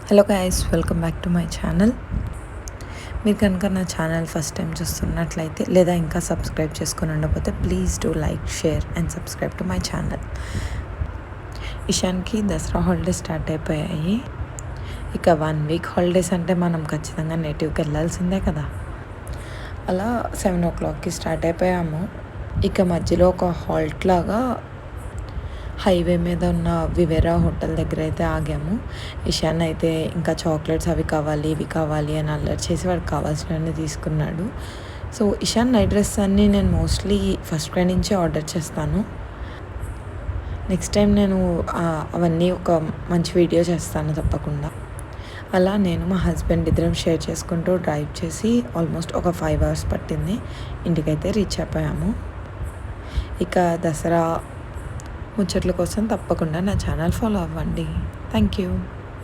Hello guys, welcome back to my channel. మీరు కనుక నా ఛానల్ ఫస్ట్ టైం చూస్తున్నట్లయితే లేదా ఇంకా సబ్స్క్రైబ్ చేసుకుని ఉండకపోతే please do like, share and subscribe to my channel. ఇషాన్కి దసరా హాలిడేస్ స్టార్ట్ అయిపోయాయి. ఇక 1 వీక్ హాలిడేస్ అంటే మనం ఖచ్చితంగా నేటివ్కి వెళ్ళాల్సిందే కదా. అలా 7 o'clockకి స్టార్ట్ అయిపోయాము. ఇక మధ్యలో ఒక హాల్ట్ లాగా హైవే మీద ఉన్న వివేరా హోటల్ దగ్గర అయితే ఆగాము. ఇషాన్ అయితే ఇంకా చాక్లెట్స్ అవి కావాలి ఇవి కావాలి అని అల్లరి చేసి వాడికి కావాల్సినవన్నీ తీసుకున్నాడు. సో ఇషాన్ నైట్ డ్రెస్ అన్నీ నేను మోస్ట్లీ ఫస్ట్ క్రై నుంచే ఆర్డర్ చేస్తాను. నెక్స్ట్ టైం నేను అవన్నీ ఒక మంచి వీడియో చేస్తాను తప్పకుండా. అలా నేను మా హస్బెండ్ ఇద్దరం షేర్ చేసుకుంటూ డ్రైవ్ చేసి ఆల్మోస్ట్ ఒక 5 hours పట్టింది. ఇంటికైతే రీచ్ అయిపోయాము. ఇక దసరా ముచ్చట్ల కోసం తప్పకుండా నా ఛానల్ ఫాలో అవ్వండి. Thank you.